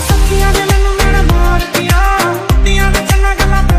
सखियां ने मैनू मेरे मार दिया, कुत्तियां ने चन्ना गल्लां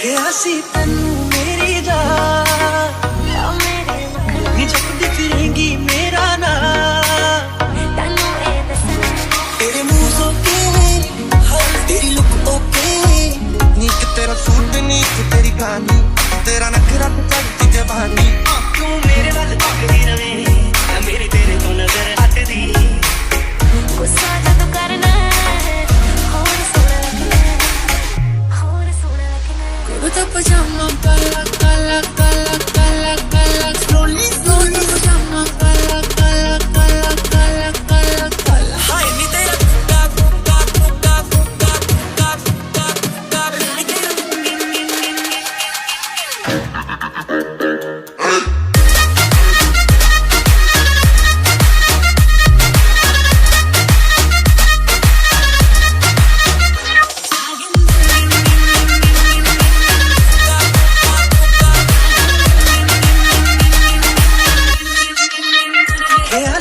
ਕਿਹਾ ਸੀ ਤੈਨੂੰ ਮੇਰੀ ਜਾਨ ਨੀ ਜਪਦੀ ਫਿਰੇਂਗੀ ਮੇਰਾ ਨਾਂ ਤੇਰੇ ਮੂੰਹ ਤੋਂ ਕਿਵੇਂ तेरी लुक ओके नीक तेरा सूट नीक तेरी कहानी तेरा नखरा तो चढ़ती जवानी तू मेरे वाल तकदी रवे मेरी तेरे तो नजर हटदी गुस्सा जब करना है और सोना लगना कुर्ता पजामा काला काला काला काला काला स्लोली स्लोली पजामा काला काला काला काला काला काला हाय नी तेरा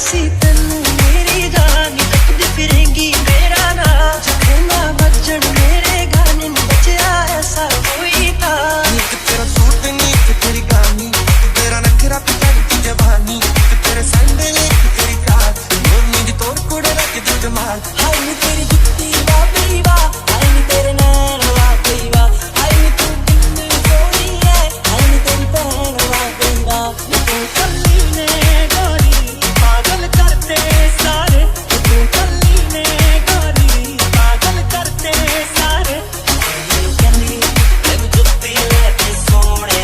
ਸੀ ਤੈਨੂੰ ਮੇਰੀ ਜਾਨ ਨੀ ਜਪਦੀ ਫਿਰੇਂਗੀ ਮੇਰਾ ਨਾਂ ਜਿੱਥੇ ਨਾ ਵੱਜਣ ਮੇਰੇ ਗਾਣੇ ਨੀ ਬਚਿਆ ਐਸਾ ਕੋਈ ਤਾਂ ਨੀਕ ਤੇਰਾ ਸੂਟ ਨੀਕ ਤੇਰੀ ਕਹਾਣੀ ਤੇਰਾ ਨਖਰਾ ਤੇ ਚੜ੍ਹਦੀ ਜਵਾਨੀ ਤੇਰੇ ਸੰਡੇ ਨੀ ਤੇਰੀ ਕਾਤ ਮੋਰਨੀ ਦੀ ਤੋਰ ਕੁੜੇ ਰੱਖਦੀ ਜਮਾਲ ਹਾਏ ਨੀ ਤੇਰੀ ਜੁੱਤੀ ਵਾ ਬਈ ਵਾ ਹਾਏ ਨੀ ਤੇਰੇ ਨੈਣ ਵਾ ਬਈ ਵਾ ਹਾਏ ਨੀ ਤੂੰ ਕਿੰਨੀ ਸੋਹਣੀ ਐ ਹਾਏ ਨੀ ਤੇਰੀ ਭੈਣ ਵਾ ਬਈ ਵਾ ਨੀ ਤੂੰ ਕੱਲੀ ਨੇ ਗੋਰੀ ਪਾਗਲ करते सारे तू कली ने गोरी पागल करते सारे कहनी मैं जुत्ती लेके सोने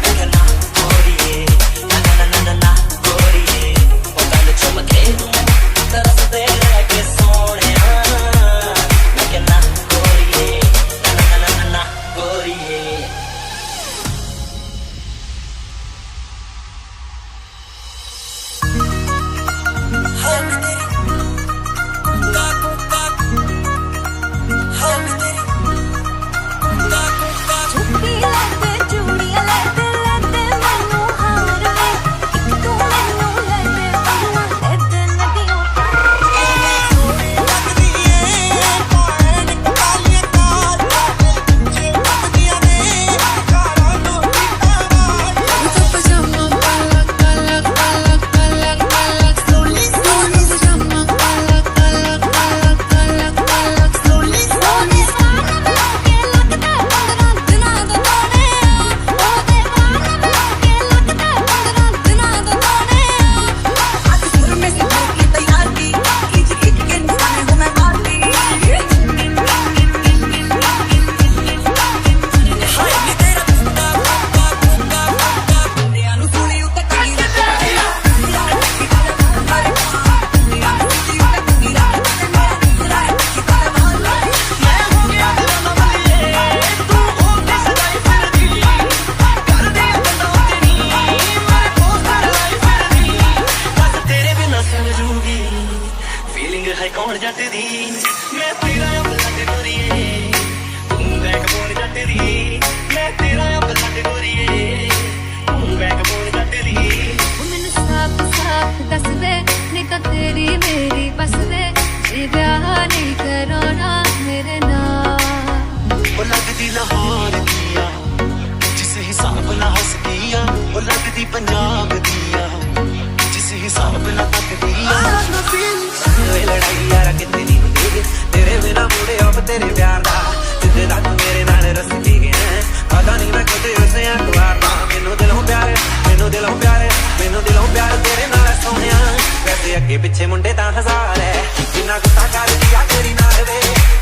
मैं कहना गोरिए ना ना ना ना ना गोरिए ओ गल चमके तरस दे लेके सोने मैं कहना गोरिए ना ना ना ना ना गोरिए चुप्पी लेते चूड़ियां लेते लेते मैनू हार वे एक तू मैनू लेते पगला लेते नदियों सोने लगदी ए पाण कालियां कालियां जे पगदियां ने कारा नो कुर्ता पजामा काला काला काला काला काला स्लोली स्लोली पजामा काला काला काला काला काला स्लोली स्लोली के लगदा 15 दिनां दा तोड़े ओदे वाल के लगदा 15 दिनां दा तोड़े आज सुर में से भर की तैयार की खींच खींच के निशाने हूं मैं मारती हाय नी तेरा दुनिया नु सुनी उते कली मैं हो गया दिल मलिए तू हो के सजाई फिरदी कर दे बंदा तेरी मेरे पोस्टर लाई फिरदी बस तेरे बिना समझूगी फीलिंग है कौन जट दी मैं तेरा ब्लड गोरिए तू बैकबोन जट दी मैं तेरा ब्लड गोरिए तू बैकबोन जट दी ਮੈਨੂੰ ਸਾਫ਼ ਸਾਫ਼ ਦੱਸ ਦੇ ਨਹੀਂ ਤਾਂ ਤੇਰੀ ਮੇਰੀ ਬਸ ਦੇ ਜੇ ਵਿਆਹ ਨਹੀਂ ਕਰਾਉਣਾ ਮੇਰੇ ਨਾਲ ਉਹ ਲੱਗਦੀ ਲਾਹੌਰ ਦੀਆਂ ਜਿਸ ਹਿਸਾਬ ਨਾਲ ਹੱਸਦੀ ਆ ਉਹ ਲੱਗਦੀ ਪੰਜਾਬ ਦੀਆਂ ਜਿਸ ਹਿਸਾਬ ਨਾਲ ਤੱਕਦੀ ਆ ਓਏ ਲੜਾਈ ਯਾਰਾ ਕਿਤੇ ਨਹੀਂ ਹੁੰਦੀ ਤੇਰੇ ਬਿਨਾ ਮੂੜੇ ਆਪ ਤੇਰੇ ਪਿਆਰ ਦਾ ਜਿੱਦੇ ਦਾ ਤੂੰ ਮੇਰੇ ਨਾਲ ਰਸਦੀ ਗਿਆ ਪਤਾ ਨਹੀਂ ਮੈਂ ਕਦੇ ਉਸੇ ਅਖਬਾਰ ਦਾ ਮੈਨੂੰ ਦਿਲੋਂ ਪਿਆਰ ਤੇਰੇ ਨਾਲ ਸੋਹਣਿਆ ਵੈਸੇ ਅੱਗੇ ਪਿੱਛੇ ਮੁੰਡੇ ਤਾਂ ਹਜ਼ਾਰ ਐ ਜਿੰਨਾ ਗੁੱਸਾ ਕਰਦੀ ਆ ਤੇਰੀ ਨਾਲ ਵੇ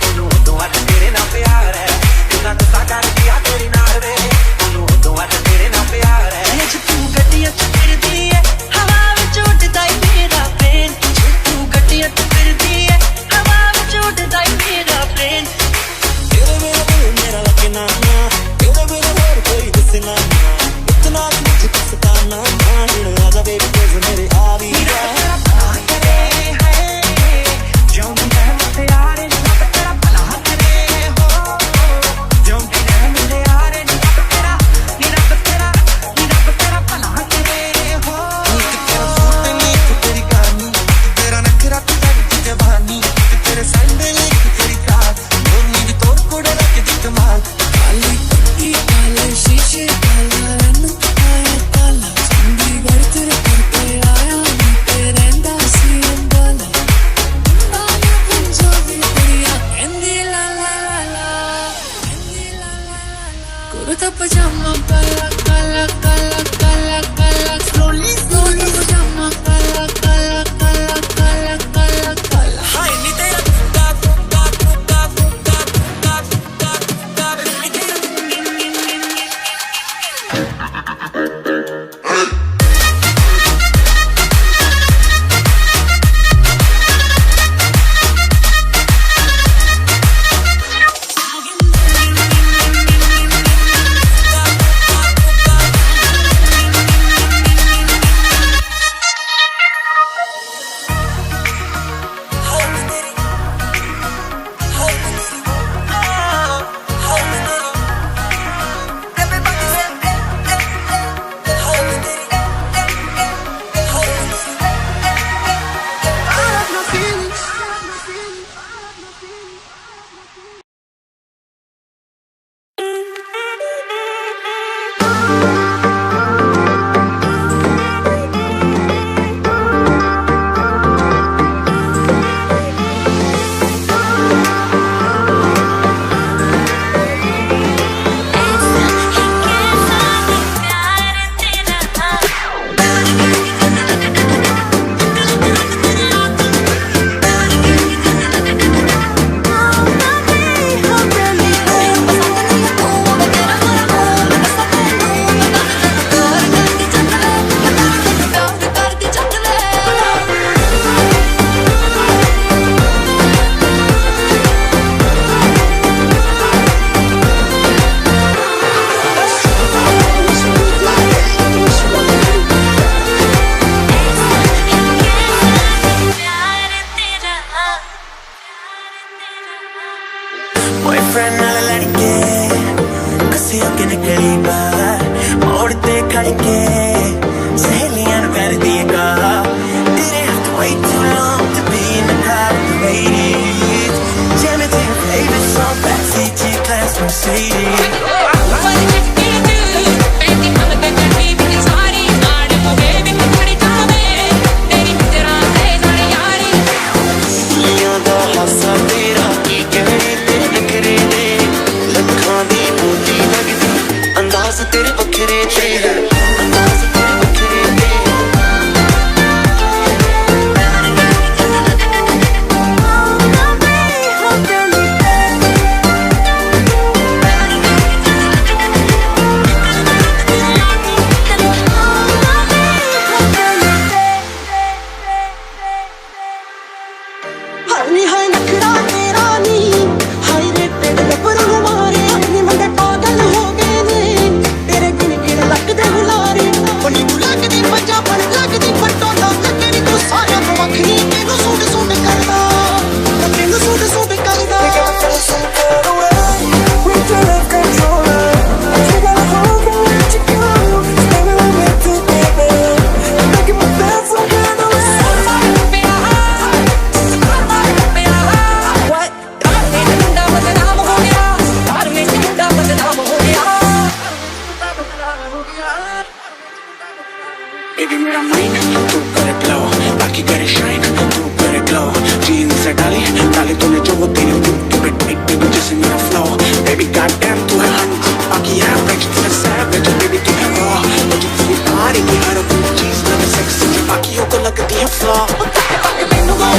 ਉਹਨੂੰ ਉਦੋਂ ਅੱਜ ਤੇਰੇ ਨਾਲ ਪਿਆਰ ਐ ਜਿੰਨਾ ਗੁੱਸਾ ਕਰਦੀ ਆ ਤੇਰੀ ਨਾਲ ਵੇ ਉਹਨੂੰ ਉਦੋਂ ਅੱਜ ਤੇਰੇ ਨਾਲ ਪਿਆਰ ਐ ਜੇ ਤੂੰ ਗੱਡੀਆਂ ਚ ਫਿਰਦੀ ਐ ਹਵਾ ਵਿੱਚ ਉੱਡਦਾ ਈ ਮੇਰਾ ਪਲੇਨ ਜੇ ਤੂੰ ਗੱਡੀਆਂ ਚ ਫਿਰਦੀ ਐ ਹਵਾ ਵਿੱਚ ਉੱਡਦਾ ਈ ਮੇਰਾ ਪਲੇਨ ਤੇਰੇ ਬਿਨਾਂ ਮੇਰਾ ਲੱਗਣਾ ਤੇਰੇ ਬਿਨਾਂ ਹੋਰ ਕੋਈ ਦਿਸਣਾ ਇਤਨਾ ਕੁਝ ਸਤਾਨਾ ਹੁਣ ਆ ਜਾ ਬੇਬੀ ਮੇਰੇ ਆ ਵੀ ਜਾ ਜਿਉਂਦੀ ਰਹਿ pajama, kala kala kala kala kala. Slowly, slowly pajama, kala kala kala kala kala kala. हाय नी तेरा टुकड़ा टुकड़ा टुकड़ा टुकड़ा टुकड़ा टुकड़ा टुकड़ा नी तेरा बॉयफ्रेंड नाल लड़के कसी होके निकली बाहर मोड़ ते खड़ के सहेलियां नु कर दिए गाला didn't have to wait too long to be in the crowd of the ladies jamming to your favorite song backseat to your class Mercedes तेरे बखरे थे अंदाज़ तेरे बखरे थे हरनी है नखरा तेरा नी हाय रे तेरे लपर मारे अपने मंदे पागल हो गए ने तेरे गिन गिन लगदे हुलारे बनी लगदी पंजाबन लगदी पटोला लगदी तू सारा तो वखरी तेनू सूट सूट करदा तेनू सूट सूट करदा Baby मेरा माइंड तू करे ब्लो बाकी करे शाइन तू करे ग्लो जीन्स से डाली डाली तूने जो वो तेरे तू बेटे जैसे मेरा फ्लो Baby goddamn तू है हंट बाकी एवरेज तू है savage Baby तू है raw मुझे तेरी body की हर कोई चीज लगे sexy बाकियों को लगती है flaw तेनू गो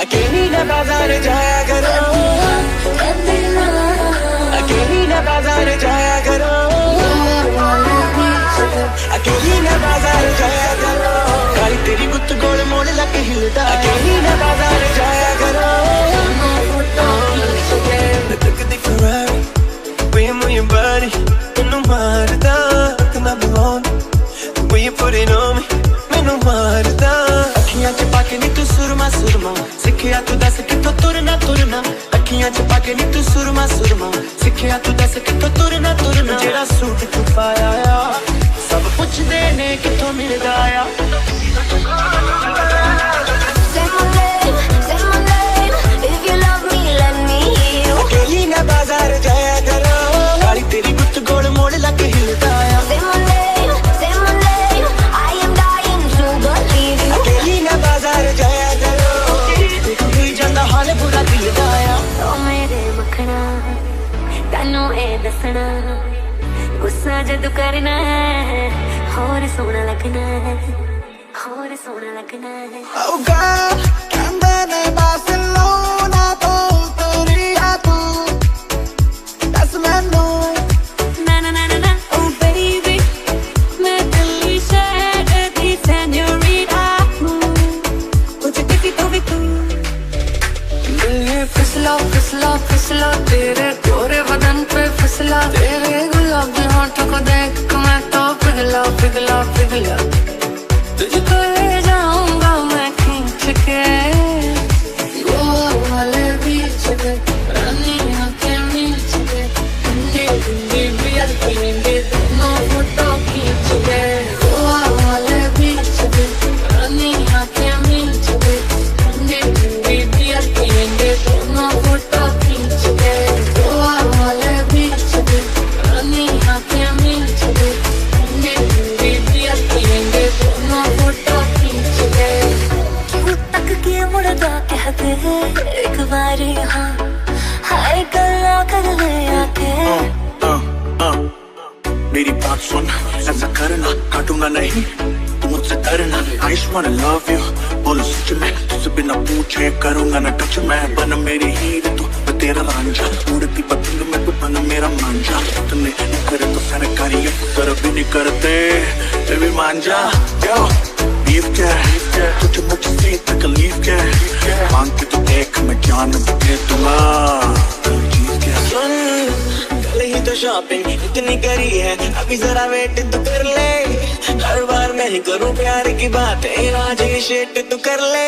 अकेली न बाजार जाया करो, अकेली न बाजार जाया करो, अकेली न बाजार जाया करो। काली तेरी गुत्त गोल मोड़ लग हिलदा, अकेली न बाजार जाया करो। तकदी Ferrari, way you move your body, मैनू मारदा इतना बुलाऊं, the way you put it on me, मैनू मारदा। अखियां च पाके नी तू सुरमा सुरमा, सिखिया तू दस किथों तुरना तुरना। अखियां च पाके नी तू सुरमा सुरमा, सिखिया तू दस किथों तुरना तुरना। जेड़ा सूट तू पाया आ, सब पुछदे ने किथों मिलदा आ। Say my name, if you love me, let me hear you. अकेली न बाजार जाया करो, काली तेरी गुत्त गोल मोड़ लग हिलदा आ। Say my name, I am dying to believe you. अकेली न बाजार जाया करो, देखो ही जांदा हाल बुरा दिल दा आ। ओ मेरे मखना, तैनू ए दसना, गुस्सा जदू करना है, होर सोना लगना है, होर सोना लगना है। Oh girl, ਕਹਿੰਦੇ ਨੇ ਬਾਰਸੀਲੋਨਾ ਤੋਂ ਤੁਰੀ ਆ ਤੂੰ, ਦੱਸ ਮੈਨੂੰ। Na na na na na, oh baby, मैं दिल्ली शहर की señorita हूँ, मुझे दिखी तो भी तू। दिल ये फिसला फिसला फिसला, तेरे गोरे बदन पे फिसला, तेरे गुलाबी होंठों को देख मैं तो पिघला पिघला पिघला। तुझको ले जाऊंगा मैं खींच के गोवा वाले बीच पे, रानी आंखें मीच के, ठंडी ठंडी बियर पीएंगे दोनों फोटो खींच के। गोवा वाले बीच पे, रानी आंखें मीच के, ठंडी ठंडी बियर पीएंगे दोनों फोटो खींच के। गोवा वाले बीच पे, रानी आंखें मीच के, ठंडी ठंडी बियर पीएंगे दोनों फोटो खींच के। क्यों तक के मुड़दा कहते हैं एक बारी हाँ, हाय गल्ला कर ले आके। मेरी बात सुन, ऐसा करना काटूंगा नहीं, तू मुझसे डरना। I just wanna love you, बोलो सच में, तुझसे बिना पूछे करूंगा ना टच मैं। बन मेरी हीर तू, मैं तेरा रांझा, उड़ती पतंग में तू बन मेरा मांझा। तूने नहीं करे तो सरकारी अफसर भी नहीं करते, फिर भी मान जा। Yo, leave क्या, तुझे मुझसे तकलीफ क्या, मांग के तो देख मैं जान दे दूंगा। चीज क्या सुन, कल ही तो शॉपिंग इतनी करी है, अभी जरा वेट तो कर ले। हर बार मैं ही करूँ प्यार की बातें, आज ये शेट तू कर ले।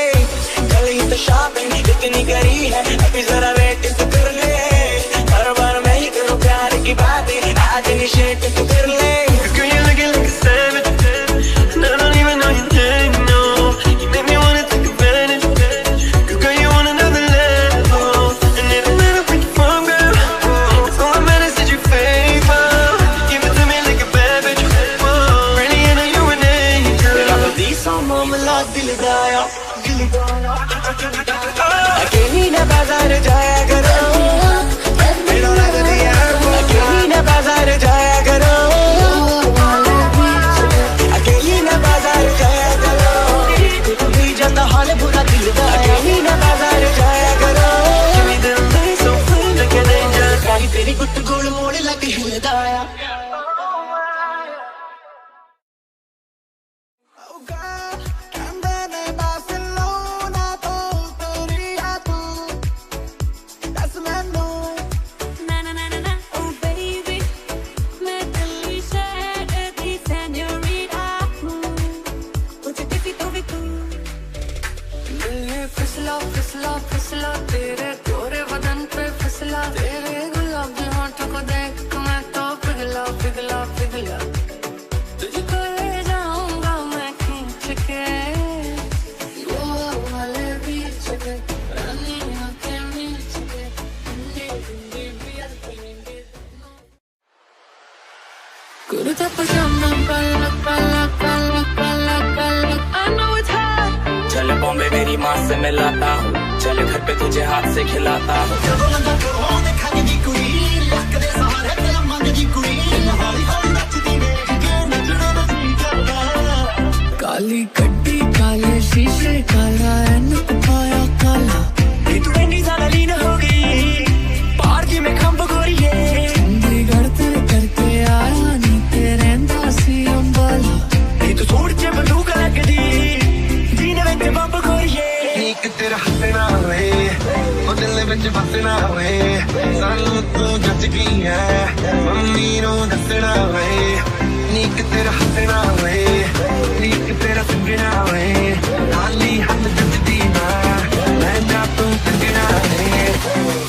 कल ही तो शॉपिंग इतनी करी है, अभी जरा वेट तो कर ले। हर बार मैं ही करूँ प्यार की बातें, आज ये शेट तू कर ले। Girl, you're looking like a savage, and I don't even know your name, no. You make me wanna take advantage, girl, you on another level. And it don't matter where you're from, girl, it's all that matters that you're faithful. Give it to me like a bad bitch, really, I know you an angel. Teera di sama mala dil daaya, अकेली न बाजार जाया करो, मेरा लग दिया। अकेली न बाजार जाया करो, अकेली न बाजार जाया करो, भी जाता हाल बुरा दिल दा। अकेली न बाजार जाया करो, मेरी दिल नहीं सो फुल लगे डेंजर, काली तेरी गुत्त गोल मोड़ लग हिलदा आ। Oh girl, ਕਹਿੰਦੇ ਨੇ ਬਾਰਸੀਲੋਨਾ ਤੋਂ ਤੁਰੀ ਆ ਤੂੰ, ਦੱਸ ਮੈਨੂੰ। Na na na na na, oh baby, मैं दिल्ली शहर की señorita हूँ, मुझे दिखी तो भी तू। दिल ये फिसला फिसला फिसला, तेरे गोरे बदन पे फिसला, तेरे गुलाबी होंठों को देख मैं तो पिघला पिघला पिघला। तुझको ले जाऊंगा मैं खींच के गोवा वाले बीच पे, रानी आंखें मीच के, ठंडी ठंडी बियर पीएंगे दोनों। कुर्ता पजामा पलक पलक पलक पलक पलक, I know it's hot. चल बॉम्बे मेरी माँ से मिलाता हूँ, चल घर पे तुझे हाथ से खिलाता हूँ। काली गड्डी काले शीशे, काला एनक पाया काला, फसना वे सानू तू जच गई है मम्मी नू दसना वे नीक तेरा हसना वे नीक तेरा संगना वे खाली हाथ जचदी ना मैं जा तू संगना वे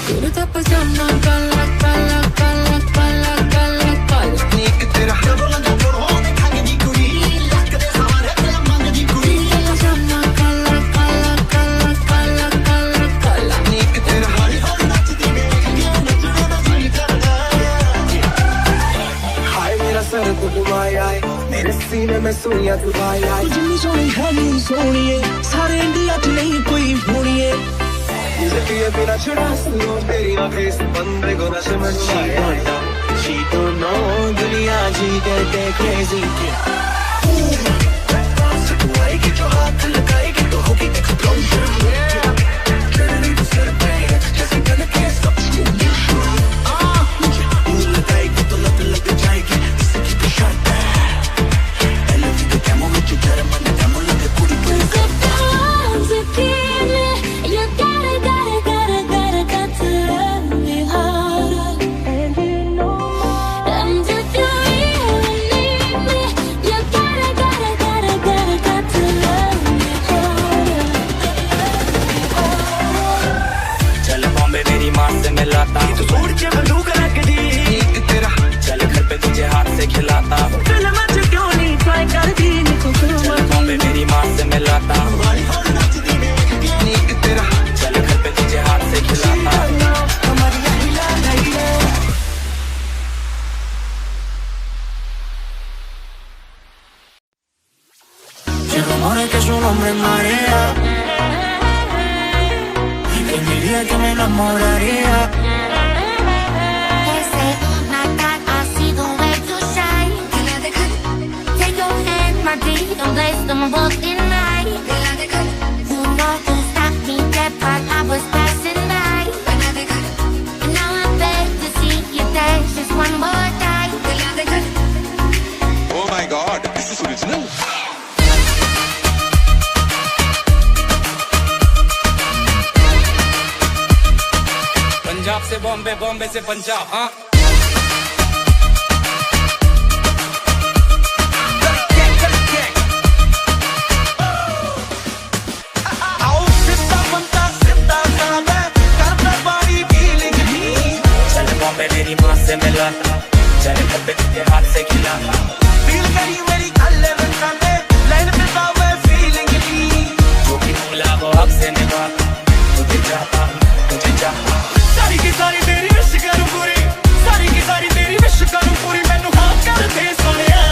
कुर्ता पजामा काला काला काला काला काला काला नीक तेरा बोलंदा छोड़ो दिखांगे दी कुड़ी लक दे सवारे ते मंगदी कुड़ी पजामा काला काला काला काला काला काला नीक तेरा हरी हरी नचदी नचना दा दिल करदा हाय मेरा सर तो डुबाया मेरे सीने में सुइयां डुबाया जिन्नी सोनी है नी सोनिए सारे इंडिया च नहीं कोई होनिए जिंदगी बिना छुड़ा सुनो तेरी आंखें इस बंदे को नशे में डुबाया She don't know दुनिया जी कहते crazy आएगी जो हाथ लगाएगी तो होगी explosion चढ़नी तो सर पे जैसे गन के सब लगाएगी तो लत लग जाएगी किसी की शर्त है एलवी के कैमो में जो डर मन कैमो लगे पूरी पूरी You gotta to love me harder. And if you really need me, you gotta to love me harder. चल बॉम्बे मेरी माँ से मिलाता हूँ छोड़ के बंदूक रख दी एक तेरा चल घर पे तुझे हाथ से खिलाता हूँ फिल्म च क्यों नहीं ट्राई कर दी चल बॉम्बे मेरी माँ से मिलाता हूँ एक तेरा चल घर पे तुझे हाथ से खिलाता हूँ Llegó amor que su nombre es María y que diría que me enamoraría They say, oh my God, I see the way to shine. Take your hand, my dear, and place them both in mine. You know who stopped me dead while I was passing by. And now I beg to see you dance just one more time. Oh my god, this is original. Punjab से बॉम्बे बॉम्बे से पंजाब हाँ चल बॉम्बे मेरी माँ से मिलाता चल घर पे तुझे हाथ से खिलाता जो भी भूला वो अब से निभाता तुझे चाहता तुझे चाहता सारी की सारी तेरी विश करूं पूरी सारी की सारी तेरी विश करूं पूरी मैनू हाँ कर दे सोनिया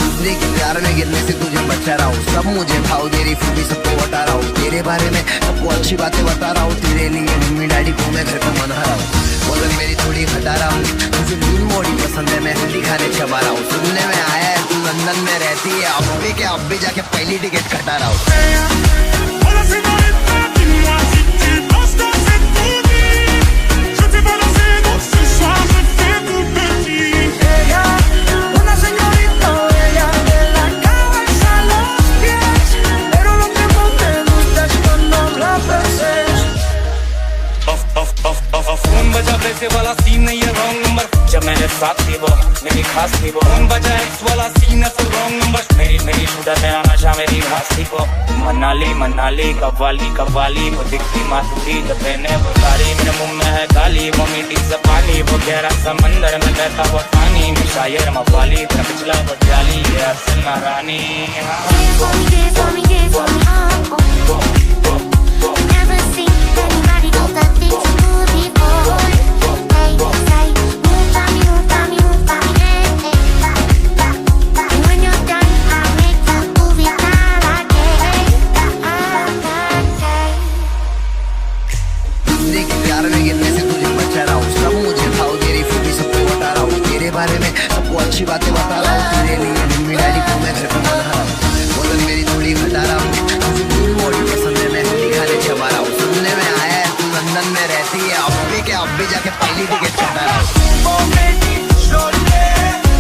दूसरे के प्यार में गिरने से तुझे बचा रहा हूँ सब मुझे भाव तेरी खूबी सबको बता रहा हूँ तेरे बारे में सबको अच्छी बातें बता रहा हूँ तेरे लिए मम्मी डैडी को मैं घर पे मना रहा हूँ बोलन मेरी थोड़ी हटा रहा हूँ तुझे नींद मोड़ी पसंद है मैं हल्दी खाने चबा रहा हूँ सुनने में आया है तू लंदन में रहती है अब भी जाके पहली टिकट कटा रहा हूँ Una señorita bella de la cabeza a los pies pero lo que más me gusta es cuando la besas phone बजा वैसे वाला सीन नहीं है रॉन्ग नंबर जब मैंने साथ थी वो मेरी खास थी वो फोन बजा एक्स वाला सीन है तो रॉन्ग नंबर मेरी शुदा मेरा नशा मेरी घास थी वो मनाली कव्वाली वो दिखती मासूरी जब मैंने वो सारी मेरे मुंह में है काली वो मीठी सपाली वो गहरा समंदर में बहता वो पानी में शायर मवाली पिछला वो जाली ये अरसल महारानी Dance for me, oh. Never seen anybody do the things you do before. Hey, say, move by me, hey, hey. And when you're done, I'll make you move it all again. दूसरे के प्यार में गिरने से तुझे बचा रहा हूँ सब मुझे भाव तेरी खूबी सबको बता रहा हूँ तेरे बारे में सबको अच्छी बातें बता रहा हूँ तेरे लिए मम्मी डैडी को मैं घर पे मना रहा हूँ बोलन मेरी थोड़ी हटा रहा हूँ तुझे नींद मोड़ी पसंद है मैं हल्दी खाने चबा रहा हूँ सुनने में आया है तू लंदन में रहती है अब भी जाके पहली टिकट कटा रहा हूँ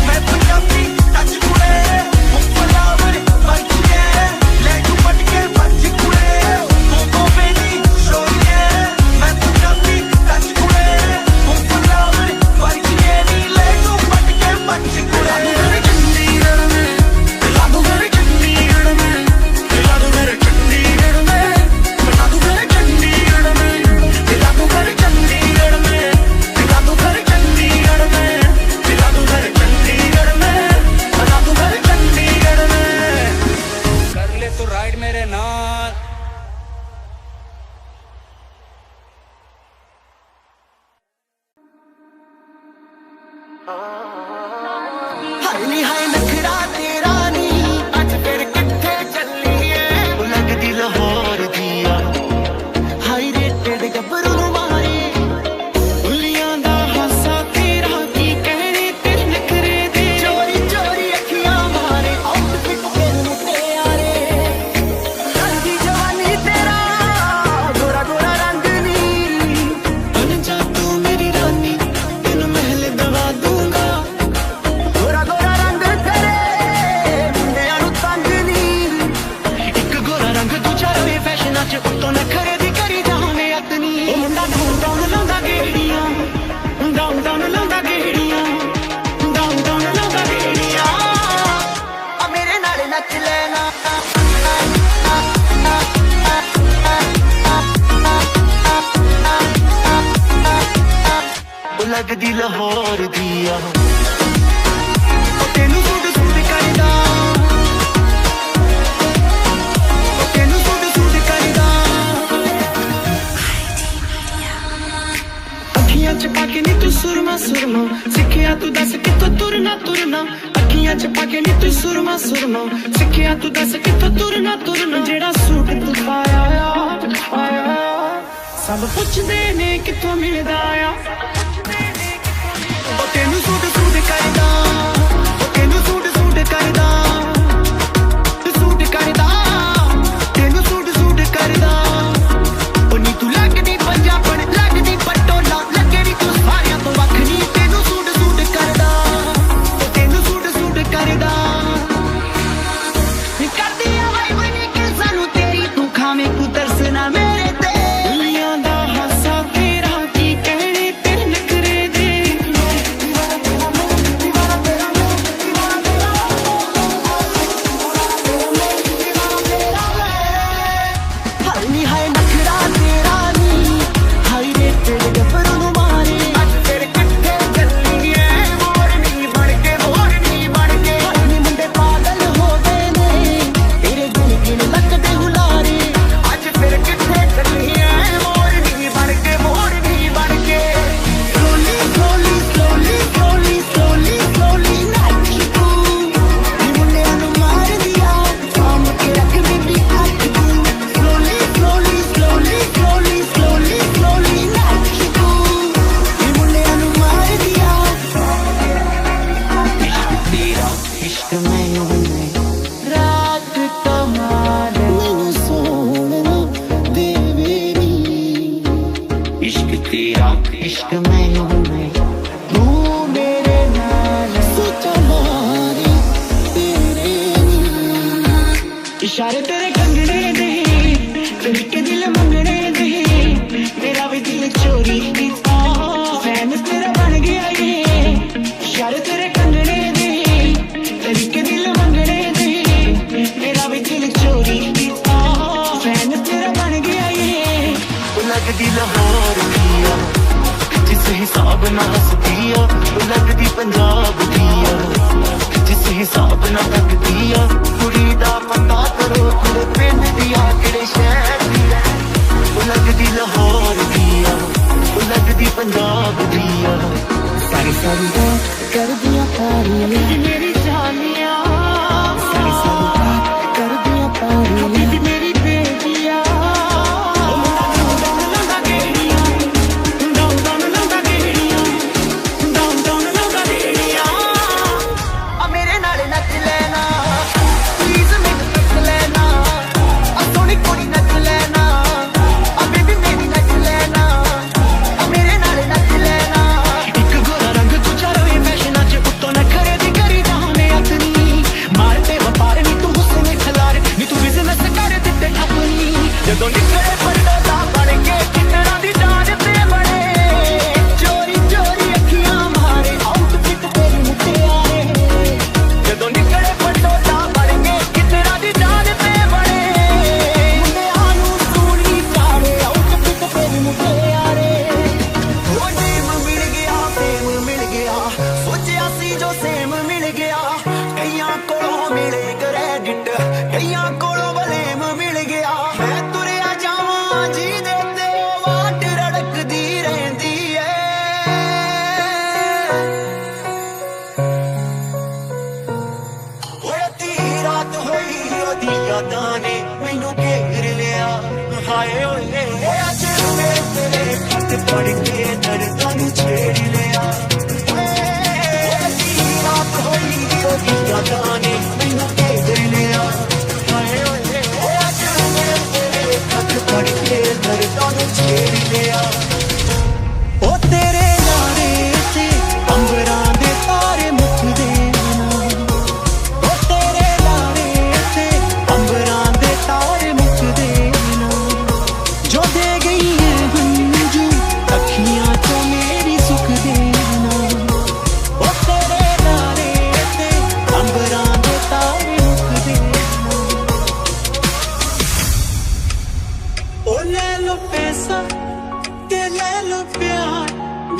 मैं पंजाबी टच कुड़े मुफ्त लावर भाई तुझे ले तू पटके हाय नी हाय नखरा तेरा नी अज फिर किथे चलिए लगदी लाहौर दिया हाई रेटेड गबरू मारे उलियां दा हासा तेरा की कहने तेरे नखरे दे चोरी चोरी अखियां मारे आउटफिट तेरे मुते यारे रंगी जवानी तेरा गोरा गोरा रंग नी बन जा तू मेरी रानी तेन महल दवा दूंगा गोरा गोरा रंग तेरे मुंडियां नू तंग नी एक गोरा रंग दूजा रवे फैशनां च उत्तों नखरे दी करी जाने अतनी ओ मुंडा डाउन लाਉਂਦਾ ਗੇੜੀਆਂ डाउन ਲਾਉਂਦਾ ਗੇੜੀਆਂ डाउन ਲਾਉਂਦਾ ਗੇੜੀਆਂ ਆ ਮੇਰੇ ਨਾਲ ਨੱਚ ਲੈਣਾ ਉਹ ਲੱਗਦੀ ਲਾਹੌਰ ਦੀ ਆ ਤੈਨੂੰ ਸੁੱਟ ਸੁੱਟ ਕਰਦਾ ਤੈਨੂੰ ਸੁੱਟ ਸੁੱਟ ਕਰਦਾ ਅੱਖੀਆਂ ਚ ਪਾ ਕੇ ਨੀ ਤੂੰ ਸੁਰਮਾ ਸੁਰਮਾ ਸਿੱਖਿਆ ਤੂੰ ਦੱਸ ਕਿੱਥੋਂ ਤੁਰਨਾ ਤੁਰਨਾ ਅੱਖੀਆਂ ਚ ਪਾ ਕੇ ਨੀ ਤੂੰ ਸੁਰਮਾ ਸੁਰਮਾ ਸਿੱਖਿਆ ਤੂੰ ਦੱਸ ਕਿੱਥੋਂ ਤੁਰਨਾ ਤੁਰਨਾ ਜਿਹੜਾ ਸੂਟ ਤੂੰ ਪਾਇਆ ਆ ਸਭ ਪੁੱਛਦੇ ਨੇ ਕਿੱਥੋਂ ਮਿਲਦਾ ਆ ਉਹ ਤੈਨੂੰ ਸੂਟ ਸੂਟ ਕਰਦਾ ਉਹ ਤੈਨੂੰ ਸੂਟ ਸੂਟ ਕਰਦਾ ਸੂਟ ਕਰਦਾ ਤੈਨੂੰ ਸੂਟ ਸੂਟ ਕਰਦਾ ਉਹ ਨੀ ਤੂੰ ਲੱਗਦੀ ਪੰਜਾਬਣ ਲੱਗਦੀ ਪਟੋਲਾ ਲੱਗੇ ਨੀ ਤੂੰ ਸਾਰਿਆਂ ਤੋਂ ਵੱਖ ਨੀ ਤੈਨੂੰ ਸੂਟ ਸੂਟ ਕਰਦਾ ਉਹ ਤੈਨੂੰ ਸੂਟ ਸੂਟ ਕਰਦਾ ਨੀ ਕਰਦੀ ਆ ਵਾਈ ਬਣੀ ਕਿ ਸਾਨੂੰ ਤੇਰੀ ਤੂੰ ਖਾਵੇਂ ਤੂੰ ਤਰਸਣਾ ਮੇਰੇ ਤੇ ਦੁਨੀਆਂ ਦਾ ਹਾਸਾ ਤੇਰਾ ਕੀ ਕਹਿਣੇ ਤੇਰੇ ਨਖਰੇ ਦੇ ਹਾਏ ਨੀ ਹਾਏ ਨਖਰਾ ਤੇਰਾ ਨੀ ਹਾਈ ਰੇਟਡ ਗੱਭਰੂ ਨੂੰ ਮਾਰੇ ਅੱਜ ਫਿਰ ਕਿੱਥੇ ਚੱਲੀਏ ਮੋਰਨੀ ਬਣ ਕੇ ਹਾਏ ਨੀ ਮੁੰਡੇ ਪਾਗਲ ਹੋ ਗਏ ਨੇ ਤੇਰੇ ਗੁਣ ਗਿਣ ਲੱਗਦੇ ਹੁਲਾਰੇ ਅੱਜ ਫਿਰ ਕਿੱਥੇ ਚੱਲੀਏ ਮੋਰਨੀ ਬਣ ਕੇ slowly slowly slowly slowly slowly slowly ਨਾਚ ਤੂੰ ਨੀ ਮੁੰਡਿਆਂ ਨੂੰ ਮਾਰ ਦਿਆ ਸਾਂਭ ਕੇ ਰੱਖ ਬੀਬੀ ਹੱਥ ਤੂੰ slowly slowly slowly slowly slowly slowly ਨਾਚ ਤੂੰ ਨੀ ਮੁੰਡਿਆਂ ਨੂੰ ਮਾਰ ਦਿਆ ਤੇਰਾ ਇਸ਼ਕ ਮੈਨੂੰ ਰਾਤ ਕਮਾਲ ਮੈਨੂੰ ਸੋਹਣਾ ਦੇਵੇ ਨੀ ਇਸ਼ਕ ਤੇਰਾ ਇਸ਼ਕ ਮੈਨੂੰ ਤੂੰ ਮੇਰੇ ਨਾਲ ਸੋਚਾਂ ਮਾਰੀ ਤੇਰੇ ਨੀ ਇਸ਼ਾਰੇ ਤੇਰੇ ਕੰਗਣੇ ਦੇ ਤਰੀਕੇ ਦਿਲ ਮੰਗਣੇ ਦੇ ਮੇਰਾ ਵੀ ਦਿਲ ਚੋਰੀ ਕੀਤਾ ਫੈਨ ਤੇਰਾ ਬਣ ਗਿਆ ਏ ਇਸ਼ਾਰੇ ਤੇਰੇ ਕੰਗਣੇ ਦੇ ਤਰੀਕੇ ਦਿਲ ਮੰਗਣੇ ਦੇ ਮੇਰਾ ਵੀ ਦਿਲ ਚੋਰੀ ਕੀਤਾ ਫੈਨ ਤੇਰਾ ਬਣ ਗਿਆ ਏ ਉਹ ਲੱਗਦੀ ਲਾਹੌਰ ਦੀ ਆ ਜਿਸ ਹਿਸਾਬ ਨਾਲ ਹੱਸਦੀ ਆ ਉਹ ਲੱਗਦੀ ਪੰਜਾਬ ਦੀ ਆ ਜਿਸ ਹਿਸਾਬ ਨਾਲ ਤੱਕਦੀ ਆ ਕੁੜੀ ਦਾ ਪਤਾ ਕਰੋ ਕਿਹੜੇ ਪਿੰਡ ਦੀ ਆ ਕਿਹੜੇ ਸ਼ਹਿਰ ਦੀ ਆ ਉਹ ਲੱਗਦੀ ਲਾਹੌਰ ਦੀ ਆ ਉਹ ਲੱਗਦੀ ਪੰਜਾਬ ਦੀ ਆ ਸਾਰੀ ਸਾਰੀ ਬਾਤ ਕਰਦੀਆਂ ਤਾਰੀਆਂ ਮੇਰੀ ਜਾਨੀਆਂ ਸਾਰੀ ਸਾਰੀ ਬਾਤ ਕਰਦੀਆਂ ਤਾਰੀਆਂ ਬੀਬੀ ਮੇਰੀ ਬੇਟੀਆ ਡਾਊਨ ਲਾਉਂਦਾ ਗੇੜੀਆਂ ਆ ਮੇਰੇ ਨਾਲ ਨੱਚ ਲੈਣਾ ਪਲੀਜ਼ ਮੈਨੂੰ ਨੱਚ ਲੈਣਾ ਆ ਸੋਹਣੀ ਕੁੜੀ ਨੱਚ ਲੈਣਾ ਆ ਬੇਬੀ ਮੇਰੀ ਨੱਚ ਲੈਣਾ ਆ ਮੇਰੇ ਨਾਲ ਨੱਚ ਲੈਣਾ ਇੱਕ ਗੋਰਾ ਰੰਗ ਦੂਜਾ ਰਵੇ ਫੈਸ਼ਨਾਂ ਚ ਉੱਤੋਂ ਨਖਰੇ ਦੀ ਕਰੀ ਜਾਣੇ ਅਤਨੀ ਮਾਰਦੇ ਵਪਾਰ ਨੀ ਤੂੰ ਹੁਸਨ ਖਲਾਰ ਨੀ ਤੂੰ ਬਿਜ਼ਨਸ ਕਰ ਦਿੱਤੇ ਆਪਣੀ ਜਦੋਂ ਨਿਕਲੇ ਪਰਦਾ ਬਣ ਕੇ ਕਿੰਨਾ ਦੀ ਜਾਨ ਤੇ ਬਣੇ ਚੋਰੀ ਚੋਰੀ ਅੱਖੀਆਂ ਮਾਰੇ ਆਊਟਫਿਟ ਤੇਰੀ ਮੁਟਿਆਰੇ ਜਦੋਂ ਨਿਕਲੇ ਪਰਦਾ ਬਣ ਕੇ ਕਿੰਨਾ ਦੀ ਜਾਨ ਤੇ ਬਣੇ ਮੁੰਡਿਆਂ ਨੂੰ ਸੂਣੀ ਸਾਰੇ ਆਊਟਫਿਟ ਤੇਰੀ ਮੁਟਿਆਰੇ ਉਹ ਨੇਮ ਮਿਲ ਗਿਆ ਫੇਮ ਮਿਲ ਗਿਆ ਸੋਚਿਆ ਸੀ ਜੋ ਸੇਮ ਮਿਲ ਗਿਆ ਕਈਆਂ ਕੋਲੋਂ ਮਿਲੇ ਕ੍ਰੈਡਿਟ ਕਈਆਂ ਕੋਲੋਂ ਬਲੇਮ ਮਿਲ ਗਿਆ ਮੈਂ ਤੁਰਿਆ ਜਾਵਾਂ ਜੀ ਦੇ ਤੇ ਵਾਟ ਰੜਕਦੀ ਰਹਿੰਦੀ ਏ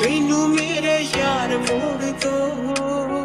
मैनू मेरे यार मोड़ दो